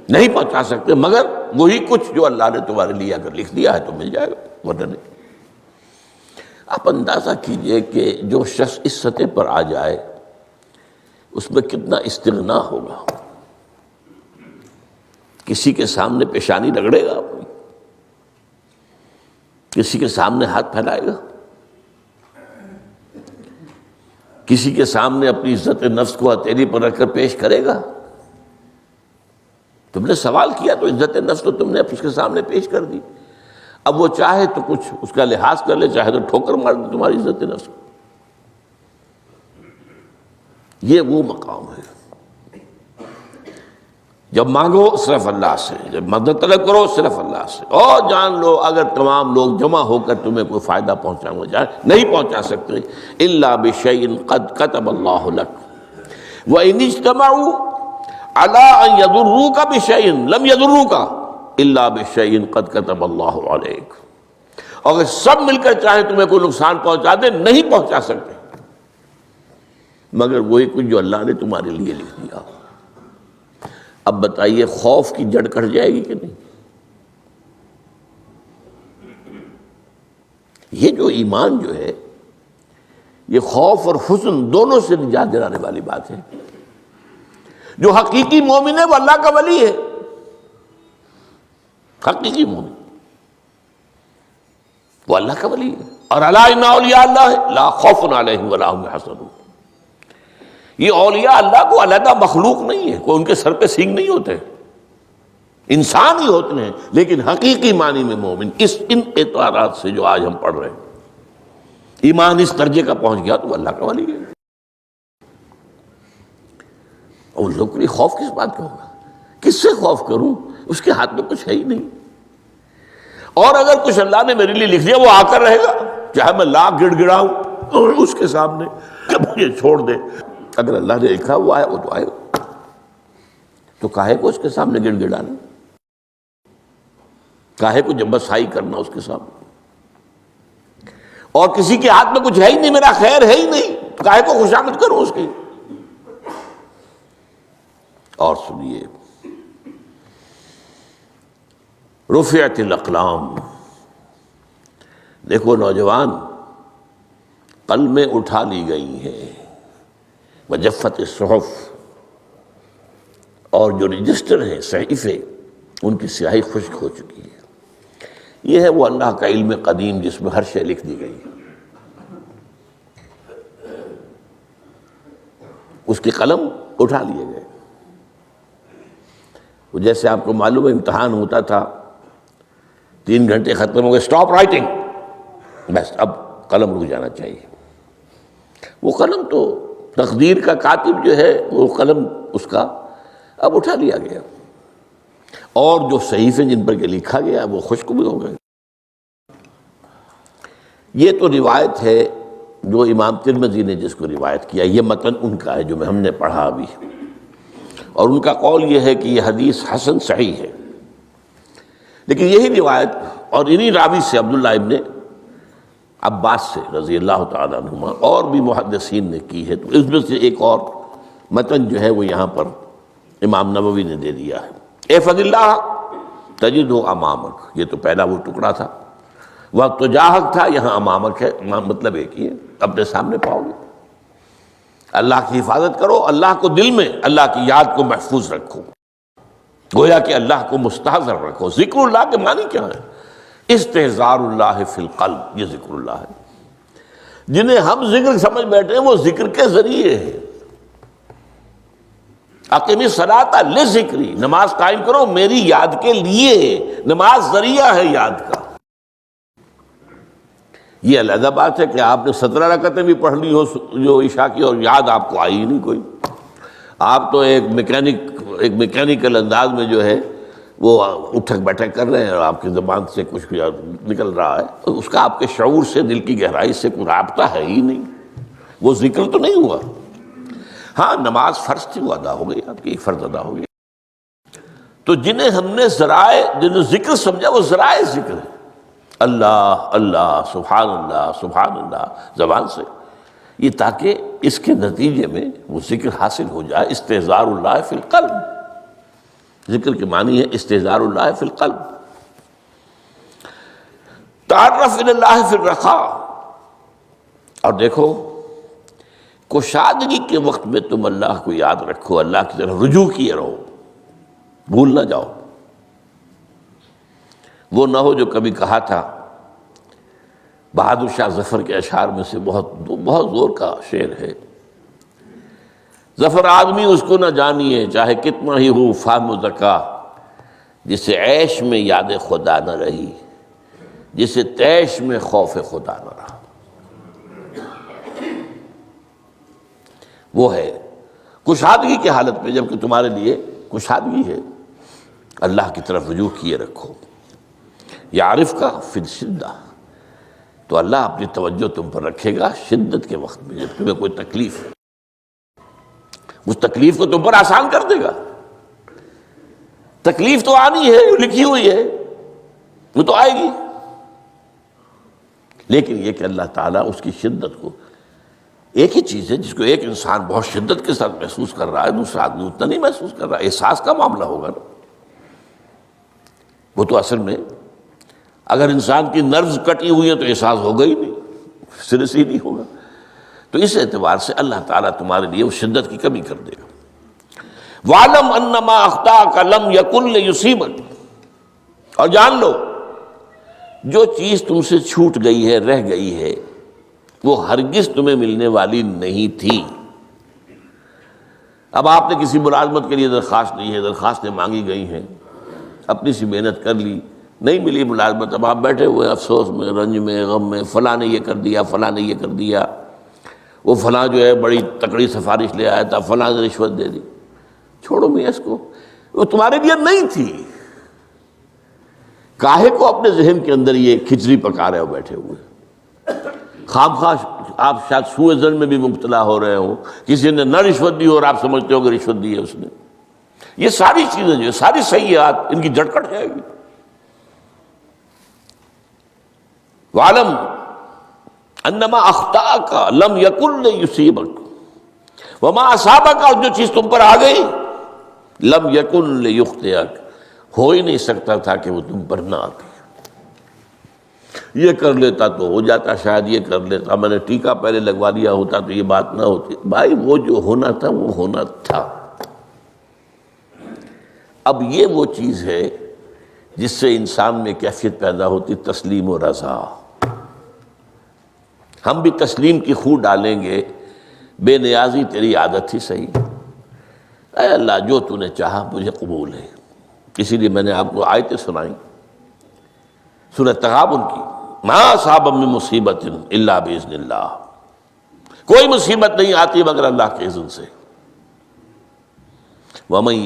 نہیں پہنچا سکتے مگر وہی کچھ جو اللہ نے تمہارے لیے اگر لکھ دیا ہے تو مل جائے گا، ورنہ نہیں۔ آپ اندازہ کیجئے کہ جو شخص اس سطح پر آ جائے اس میں کتنا استغنا ہوگا، کسی کے سامنے پیشانی رگڑے گا اپنی، کسی کے سامنے ہاتھ پھیلائے گا؟ کسی کے سامنے اپنی عزت نفس کو ہتھیلی پر رکھ کر پیش کرے گا؟ تم نے سوال کیا تو عزت نفس تو تم نے اس کے سامنے پیش کر دی. اب وہ چاہے تو کچھ اس کا لحاظ کر لے، چاہے تو ٹھوکر مار دے تمہاری عزت نفس کو. یہ وہ مقام ہے. جب مانگو صرف اللہ سے، جب مدد طلب کرو صرف اللہ سے. اور جان لو اگر تمام لوگ جمع ہو کر تمہیں کوئی فائدہ پہنچانا جائے نہیں پہنچا سکتے. الا بشیء قد کتب اللہ لک وان اجتمعوا علی ان یضروک بشیء لم یضروک الا بشیء قد کتب اللہ علیک. اگر سب مل کر چاہیں تمہیں کوئی نقصان پہنچا دے نہیں پہنچا سکتے مگر وہی کچھ جو اللہ نے تمہارے لیے لکھ دیا. اب بتائیے خوف کی جڑ کٹ جائے گی کہ نہیں؟ یہ جو ایمان جو ہے یہ خوف اور حزن دونوں سے نجات دلانے والی بات ہے. جو حقیقی مومن ہے وہ اللہ کا ولی ہے. حقیقی مومن وہ اللہ کا ولی ہے. اور الا ان اولیاء اللہ لا خوف علیہم ولا هم يحزنون. یہ اولیاء اللہ کو علیحدہ مخلوق نہیں ہے، کوئی ان کے سر پہ سینگ نہیں ہوتے، انسان ہی ہوتے ہیں. لیکن حقیقی معنی میں مومن ان اعتبارات سے جو آج ہم پڑھ رہے ہیں، ایمان اس درجے کا پہنچ گیا تو اللہ کا ولی ہے. اور لوگ کو خوف کس بات کا ہوگا؟ کس سے خوف کروں؟ اس کے ہاتھ میں کچھ ہے ہی نہیں. اور اگر کچھ اللہ نے میرے لیے لکھ دیا وہ آ کر رہے گا، چاہے میں لاکھ گڑ گڑاؤں اور اس کے سامنے کہ مجھے چھوڑ دے. اگر اللہ نے لکھا وہ آئے وہ تو آئے گا، تو کاہے کو اس کے سامنے گڑ گڑانا، کاہے کو جبسائی کرنا اس کے سامنے. اور کسی کے ہاتھ میں کچھ ہے ہی نہیں، میرا خیر ہے ہی نہیں، کاہے کو خوشامد کروں اس کی. اور سنیے، رفعت الاقلام. دیکھو نوجوان، قلمیں اٹھا لی گئی ہیں، وجفت الصحف، اور جو رجسٹر ہیں صحیفے ان کی سیاہی خشک ہو چکی ہے. یہ ہے وہ اللہ کا علم قدیم جس میں ہر شے لکھ دی گئی ہے. اس کے قلم اٹھا لیے گئے. وہ جیسے آپ کو معلوم ہے امتحان ہوتا تھا، 3 گھنٹے ختم ہو گئے، اسٹاپ رائٹنگ، بس اب قلم رک جانا چاہیے. وہ قلم تو تقدیر کا کاتب جو ہے وہ قلم اس کا اب اٹھا لیا گیا، اور جو صحیفے جن پر کے لکھا گیا وہ خشک بھی ہو گئے. یہ تو روایت ہے جو امام ترمذی نے جس کو روایت کیا، یہ متن ان کا ہے جو ہم نے پڑھا ابھی، اور ان کا قول یہ ہے کہ یہ حدیث حسن صحیح ہے. لیکن یہی روایت اور انہی راوی سے عبداللہ ابن عباس سے رضی اللہ تعالیٰ عنہما اور بھی محدثین نے کی ہے. تو اس میں سے ایک اور متن جو ہے وہ یہاں پر امام نووی نے دے دیا ہے. احفظ اللہ تجدہ امامک، یہ تو پہلا وہ ٹکڑا تھا. وقت تو جاہک تھا، یہاں امامک ہے، مطلب ایک ہی ہے، اپنے سامنے پاؤ گے. اللہ کی حفاظت کرو، اللہ کو دل میں، اللہ کی یاد کو محفوظ رکھو، گویا کہ اللہ کو مستحضر رکھو. ذکر اللہ کے معنی کیا ہے؟ استحضار اللہ فی القلب، یہ ذکر اللہ ہے. جنہیں ہم ذکر سمجھ بیٹھے ہیں وہ ذکر کے ذریعے ہے. اقیم الصلاۃ لذکری، نماز قائم کرو میری یاد کے لیے. نماز ذریعہ ہے یاد کا. یہ علیحدہ بات ہے کہ آپ نے 17 رکعتیں بھی پڑھ لی ہو جو عشاء کی اور یاد آپ کو آئی ہی نہیں کوئی. آپ تو ایک میکینیکل انداز میں جو ہے وہ اٹھک بیٹھک کر رہے ہیں اور آپ کی زبان سے کچھ نکل رہا ہے، اس کا آپ کے شعور سے، دل کی گہرائی سے کوئی رابطہ ہے ہی نہیں. وہ ذکر تو نہیں ہوا. ہاں نماز فرض تھی وہ ادا ہو گئی، آپ کی فرض ادا ہو گئی. تو جنہیں ہم نے ذرائع، جنہیں ذکر سمجھا وہ ذرائع ذکر ہے. اللہ اللہ سبحان اللہ سبحان اللہ زبان سے، یہ تاکہ اس کے نتیجے میں وہ ذکر حاصل ہو جائے. استحضار اللہ فی القلب، ذکر کے معنی ہے استحضار اللہ فی القلب. تعرف الی اللہ فی الرخاء، اور دیکھو کشادگی کے وقت میں تم اللہ کو یاد رکھو، اللہ کی طرف رجوع کیے رہو، بھول نہ جاؤ. وہ نہ ہو جو کبھی کہا تھا بہادر شاہ ظفر کے اشعار میں سے بہت زور کا شعر ہے، ظفر آدمی اس کو نہ جانیے چاہے کتنا ہی ہو فہم و ذکا، جسے عیش میں یاد خدا نہ رہی، جسے تیش میں خوف خدا نہ رہا۔ وہ ہے کشادگی کی حالت میں، جبکہ تمہارے لیے کشادگی ہے، اللہ کی طرف رجوع کیے رکھو۔ یعرف کا فی الشدہ، تو اللہ اپنی توجہ تم پر رکھے گا شدت کے وقت میں، جب تمہیں کوئی تکلیف ہے اس تکلیف کو تم پر آسان کر دے گا۔ تکلیف تو آنی ہے، لکھی ہوئی ہے، وہ تو آئے گی، لیکن یہ کہ اللہ تعالیٰ اس کی شدت کو، ایک ہی چیز ہے جس کو ایک انسان بہت شدت کے ساتھ محسوس کر رہا ہے، دوسرا آدمی اتنا نہیں محسوس کر رہا ہے، احساس کا معاملہ ہوگا نا۔ وہ تو اصل میں اگر انسان کی نروز کٹی ہوئی ہے تو احساس ہوگا ہی نہیں، سرے سے ہی نہیں ہوگا۔ تو اس اعتبار سے اللہ تعالیٰ تمہارے لیے اس شدت کی کمی کر دے گا۔ وَعْلَمْ أَنَّمَا أَخْطَأَكَ لَمْ يَكُنْ لِيُصِيبَكَ، اور جان لو جو چیز تم سے چھوٹ گئی ہے، رہ گئی ہے، وہ ہرگز تمہیں ملنے والی نہیں تھی۔ اب آپ نے کسی ملازمت کے لیے درخواست دی ہے، درخواستیں مانگی گئی ہیں، اپنی سی محنت کر لی، نہیں ملی ملازمت، اب آپ بیٹھے ہوئے افسوس میں، رنج میں، غم میں، فلاں نے یہ کر دیا، فلاں نے یہ کر دیا، وہ فلاں جو ہے بڑی تکڑی سفارش لے آیا تھا، فلاں نے رشوت دے دی۔ چھوڑو میاں اس کو، وہ تمہارے لیے نہیں تھی۔ کاہے کو اپنے ذہن کے اندر یہ کھچڑی پکا رہے ہو بیٹھے ہوئے؟ خام خواہ آپ شاید سوء ظن میں بھی مبتلا ہو رہے ہو، کسی نے نہ رشوت دی اور آپ سمجھتے ہو کہ رشوت دی ہے اس نے۔ یہ ساری چیزیں جو ساری سیئات، ان کی جڑکٹ ہے۔ وَعْلَمْ أَنَّمَا أَخْطَأَكَ لَمْ يَكُنْ لِيُصِيبَكَ وَمَا أَصَابَكَ، اور جو چیز تم پر آ گئی، لَمْ يَكُنْ لِيُخْطِئَكَ، ہو ہی نہیں سکتا تھا کہ وہ تم پر نہ آتی۔ یہ کر لیتا تو ہو جاتا، شاید یہ کر لیتا، میں نے ٹیکا پہلے لگوا دیا ہوتا تو یہ بات نہ ہوتی۔ بھائی وہ جو ہونا تھا وہ ہونا تھا۔ اب یہ وہ چیز ہے جس سے انسان میں کیفیت پیدا ہوتی تسلیم و رضا۔ ہم بھی تسلیم کی خو ڈالیں گے، بے نیازی تیری عادت ہی صحیح، اے اللہ جو تو نے چاہا مجھے قبول ہے۔ اسی لیے میں نے آپ کو آیتیں سنائیں سورہ تغابن کی، ما اصاب من مصیبت الا باذن اللہ، کوئی مصیبت نہیں آتی مگر اللہ کے اذن سے۔ ومن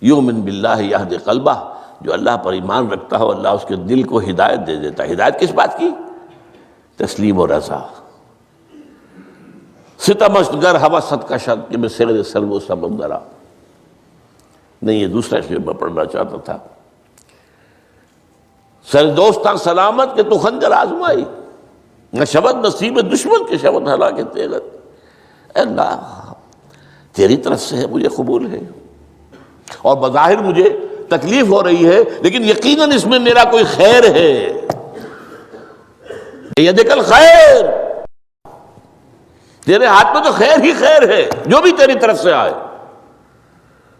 یؤمن باللہ یہد قلبہ، جو اللہ پر ایمان رکھتا ہو اللہ اس کے دل کو ہدایت دے دیتا ہے۔ ہدایت کس بات کی؟ تسلیم و رضا۔ ستمست گر حوست کا شد کہ میں سر سلو و سمندرا، نہیں یہ دوسرا شعر میں پڑھنا چاہتا تھا۔ سر دوستاں سلامت کہ تو خنجر آزمائی، نہ شبد نصیب دشمن کے شبد ہلاکے تیغت۔ اے اللہ تیری طرف سے ہے، مجھے قبول ہے، اور بظاہر مجھے تکلیف ہو رہی ہے لیکن یقیناً اس میں میرا کوئی خیر ہے۔ یدک الخیر، تیرے ہاتھ میں تو خیر ہی خیر ہے، جو بھی تیری طرف سے آئے۔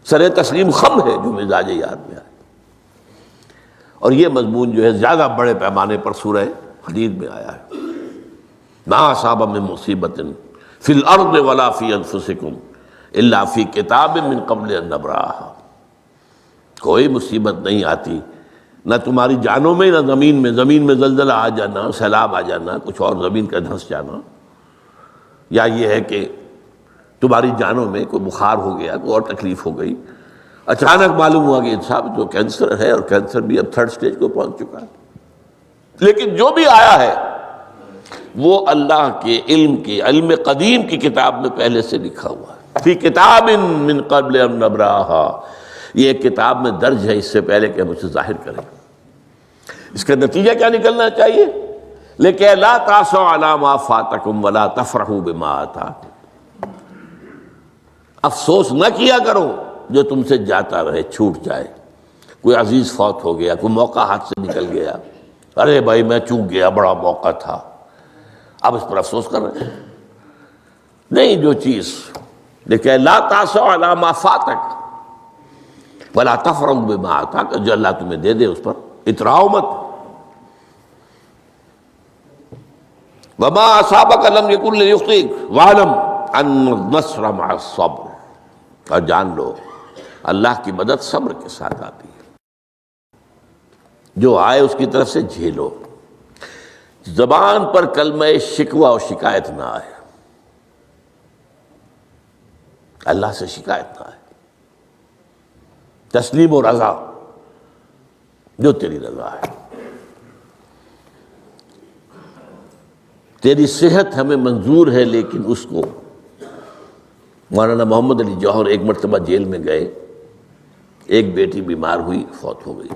سر تسلیم خم ہے جو مزاج یار میں آئے۔ اور یہ مضمون جو ہے زیادہ بڑے پیمانے پر سورہ حدید میں آیا ہے۔ ما اصاب من مصیبت فی الارض ولا فی انفسکم الا فی کتاب من قبل ان نبرأہا، کوئی مصیبت نہیں آتی نہ تمہاری جانوں میں نہ زمین میں، زمین میں زلزلہ آ جانا، سیلاب آ جانا، کچھ اور زمین کا دھنس جانا، یا یہ ہے کہ تمہاری جانوں میں کوئی بخار ہو گیا، کوئی اور تکلیف ہو گئی، اچانک معلوم ہوا کہ صاحب تو کینسر ہے، اور کینسر بھی اب 3rd سٹیج کو پہنچ چکا ہے۔ لیکن جو بھی آیا ہے وہ اللہ کے علم قدیم کی کتاب میں پہلے سے لکھا ہوا ہے۔ فی کتاب من قبل ان نبرأہا، یہ ایک کتاب میں درج ہے اس سے پہلے کہ ہم اسے ظاہر کریں۔ اس کا نتیجہ کیا نکلنا چاہیے؟ لیکن لا تاسوا علی ما فاتکم ولا تفرحوا بما آتاکم، افسوس نہ کیا کرو جو تم سے جاتا رہے، چھوٹ جائے۔ کوئی عزیز فوت ہو گیا، کوئی موقع ہاتھ سے نکل گیا، ارے بھائی میں چوک گیا، بڑا موقع تھا، اب اس پر افسوس کر رہے ہیں؟ نہیں، جو چیز لیکن لا تاسوا علی ما فاتک ولا تفرحوا بما آتاک، جو اللہ تمہیں دے دے اس پر اتراؤ مت۔ وما اصابك لم يكن ليخطئك واعلم ان النصر مع الصبر، اور جان لو اللہ کی مدد صبر کے ساتھ آتی ہے، جو آئے اس کی طرف سے جھیلو، زبان پر کلمہ شکوہ اور شکایت نہ آئے، اللہ سے شکایت نہ آئے، تسلیم و رضا، جو تیری رضا ہے۔ تیری صحت ہمیں منظور ہے، لیکن اس کو مولانا محمد علی جوہر ایک مرتبہ جیل میں گئے، ایک بیٹی بیمار ہوئی، فوت ہو گئی،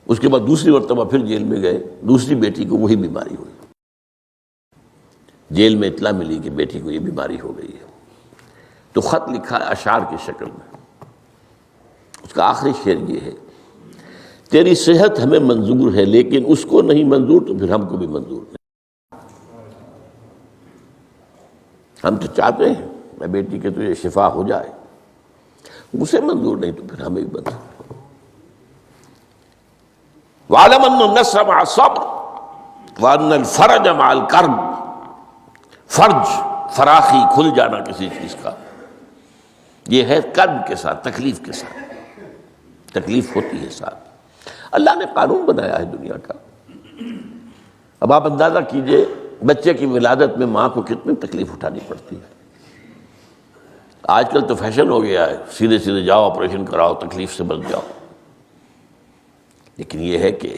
اس کے بعد دوسری مرتبہ پھر جیل میں گئے، دوسری بیٹی کو وہی بیماری ہوئی، جیل میں اطلاع ملی کہ بیٹی کو یہ بیماری ہو گئی ہے، تو خط لکھا اشعار کی شکل میں، اس کا آخری شعر یہ ہے، تیری صحت ہمیں منظور ہے لیکن اس کو نہیں منظور تو پھر ہم کو بھی منظور نہیں۔ ہم تو چاہتے ہیں میں بیٹی کے تجھے شفا ہو جائے، اسے منظور نہیں تو پھر ہمیں بھی منظور۔ وَاعْلَمْ أَنَّ النَّصْرَ مَعَ الصَّبْرِ وَأَنَّ الْفَرَجَ مَعَ الْكَرْبِ، فرج، فراخی، کھل جانا کسی چیز کا، یہ ہے کرب کے ساتھ، تکلیف کے ساتھ، تکلیف ہوتی ہے ساتھ۔ اللہ نے قانون بنایا ہے دنیا کا۔ اب آپ اندازہ کیجئے بچے کی ولادت میں ماں کو کتنی تکلیف اٹھانی پڑتی ہے۔ آج کل تو فیشن ہو گیا ہے، سیدھے سیدھے جاؤ آپریشن کراؤ، تکلیف سے بچ جاؤ، لیکن یہ ہے کہ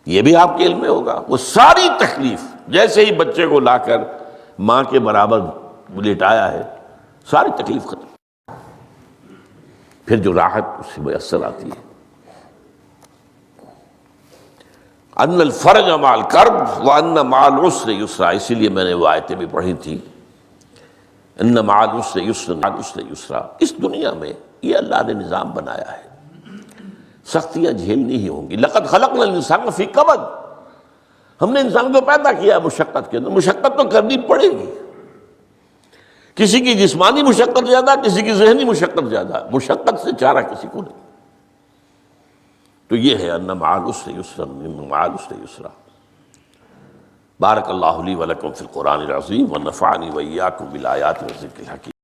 یہ بھی آپ کے علم میں ہوگا، وہ ساری تکلیف جیسے ہی بچے کو لا کر ماں کے برابر لٹایا ہے، ساری تکلیف ختم، پھر جو راحت اس سے میسر آتی ہے۔ ان الفرج مع الکرب وان مع العسر یسرا، اسی لیے میں نے وہ آیتیں بھی پڑھی تھی، ان مع العسر یسرا، مع العسر یسرا۔ اس دنیا میں یہ اللہ نے نظام بنایا ہے، سختیاں جھیلنی ہی ہوں گی۔ لقد خلقنا الانسان فی کبد، ہم نے انسان کو پیدا کیا مشقت کے اندر، مشقت تو کرنی پڑے گی، کسی کی جسمانی مشقت زیادہ، کسی کی ذہنی مشقت زیادہ، مشقت سے چارہ کسی کو نہیں۔ تو یہ ہے ان مع العسر یسرا، ان مع العسر یسرا۔ بارک اللہ لی ولکم فی القرآن العظیم ونفعنی وإیاکم بالآیات والذکر الحکیم۔